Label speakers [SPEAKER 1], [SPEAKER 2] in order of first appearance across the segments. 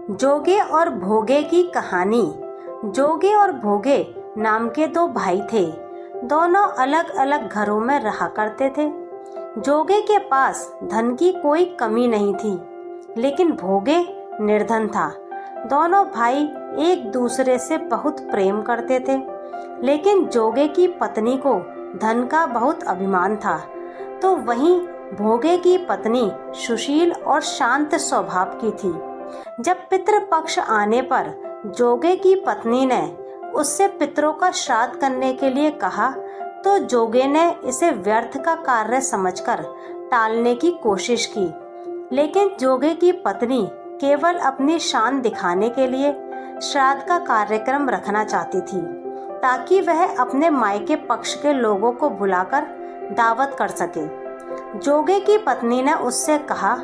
[SPEAKER 1] जोगे और भोगे की कहानी। जोगे और भोगे नाम के दो भाई थे। दोनों अलग अलग घरों में रहा करते थे। जोगे के पास धन की कोई कमी नहीं थी, लेकिन भोगे निर्धन था। दोनों भाई एक दूसरे से बहुत प्रेम करते थे, लेकिन जोगे की पत्नी को धन का बहुत अभिमान था, तो वहीं भोगे की पत्नी सुशील और शांत स्वभाव की थी। जब पितृपक्ष आने पर जोगे की पत्नी ने उससे पितरों का श्राद्ध करने के लिए कहा, तो जोगे ने इसे व्यर्थ का कार्य समझकर टालने की कोशिश की। लेकिन जोगे की पत्नी केवल अपनी शान दिखाने के लिए श्राद्ध का कार्यक्रम रखना चाहती थी, ताकि वह अपने मायके पक्ष के लोगों को बुलाकर दावत कर सके। जोगे की पत्नी ने उससे कहा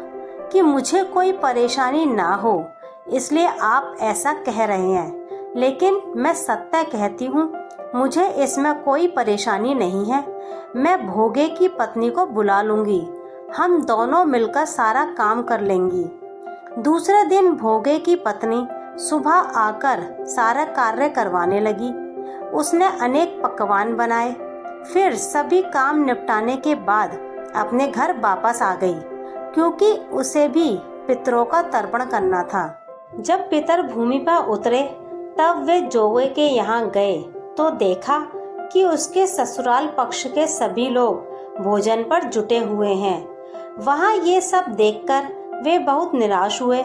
[SPEAKER 1] कि मुझे कोई परेशानी ना हो, इसलिए आप ऐसा कह रहे हैं, लेकिन मैं सत्य कहती हूँ, मुझे इसमें कोई परेशानी नहीं है। मैं भोगे की पत्नी को बुला लूँगी, हम दोनों मिलकर सारा काम कर लेंगी। दूसरे दिन भोगे की पत्नी सुबह आकर सारा कार्य करवाने लगी। उसने अनेक पकवान बनाए, फिर सभी काम निपटाने के बाद अपने घर वापस आ गई, क्योंकि उसे भी पितरों का तर्पण करना था। जब पितर भूमि पर उतरे तब वे जोगे के यहाँ गए तो देखा कि उसके ससुराल पक्ष के सभी लोग भोजन पर जुटे हुए हैं। वहाँ ये सब देखकर वे बहुत निराश हुए।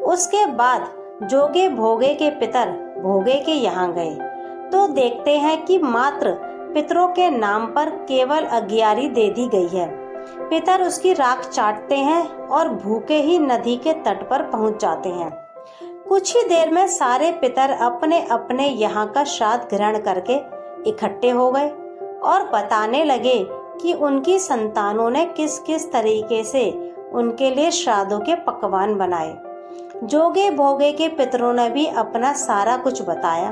[SPEAKER 1] उसके बाद जोगे भोगे के पितर भोगे के यहाँ गए तो देखते हैं कि मात्र पितरों के नाम पर केवल अगियारी दे दी गई है। पितर उसकी राख चाटते हैं और भूखे ही नदी के तट पर पहुंच जाते हैं। कुछ ही देर में सारे पितर अपने अपने यहाँ का श्राद्ध ग्रहण करके इकट्ठे हो गए और बताने लगे कि उनकी संतानों ने किस किस तरीके से उनके लिए श्राद्धों के पकवान बनाए। जोगे भोगे के पितरों ने भी अपना सारा कुछ बताया।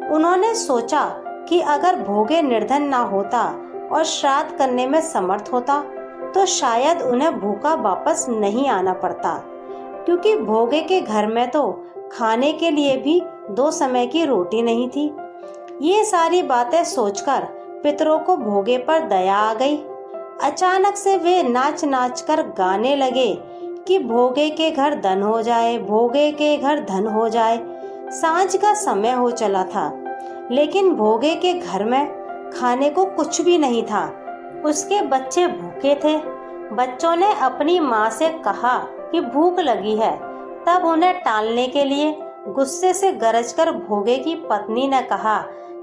[SPEAKER 1] उन्होंने सोचा कि अगर भोगे निर्धन ना होता और श्राद्ध करने में समर्थ होता तो शायद उन्हें भूखा वापस नहीं आना पड़ता, क्योंकि भोगे के घर में तो खाने के लिए भी 2 समय की रोटी नहीं थी। ये सारी बातें सोचकर पितरों को भोगे पर दया आ गई। अचानक से वे नाच नाच कर गाने लगे कि भोगे के घर धन हो जाए, भोगे के घर धन हो जाए। सांझ का समय हो चला था, लेकिन भोगे के घर में खाने को कुछ भी नहीं था। उसके बच्चे भूखे थे। बच्चों ने अपनी माँ से कहा कि भूख लगी है। तब उन्हें टालने के लिए गुस्से से गरजकर भोगे की पत्नी ने कहा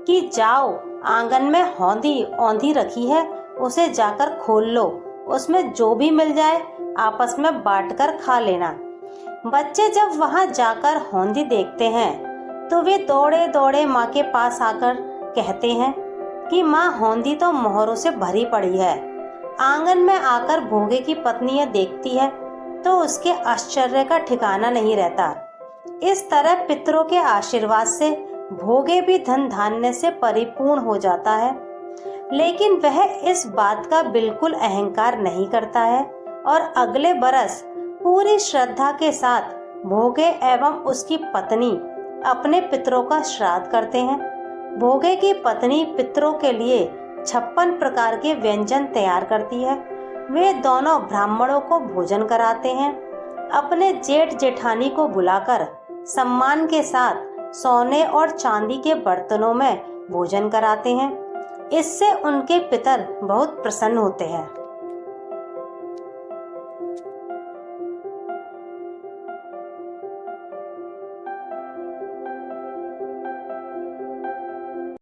[SPEAKER 1] कि जाओ, आंगन में हौंदी औंधी रखी है, उसे जाकर खोल लो, उसमें जो भी मिल जाए आपस में बांटकर खा लेना। बच्चे जब वहाँ जाकर हौंदी देखते हैं तो वे दौड़े दौड़े माँ के पास आकर कहते हैं कि माँ, हौंदी तो मोहरों से भरी पड़ी है। आंगन में आकर भोगे की पत्नी यह देखती है तो उसके आश्चर्य का ठिकाना नहीं रहता। इस तरह पितरों के आशीर्वाद से भोगे भी धन धान्य से परिपूर्ण हो जाता है, लेकिन वह इस बात का बिल्कुल अहंकार नहीं करता है और अगले बरस पूरी श्रद्धा के साथ भोगे एवं उसकी पत्नी अपने पितरों का श्राद्ध करते हैं। भोगे की पत्नी पितरों के लिए 56 प्रकार के व्यंजन तैयार करती है। वे दोनों ब्राह्मणों को भोजन कराते हैं। अपने जेठ जेठानी को बुलाकर सम्मान के साथ सोने और चांदी के बर्तनों में भोजन कराते हैं। इससे उनके पितर बहुत प्रसन्न होते हैं।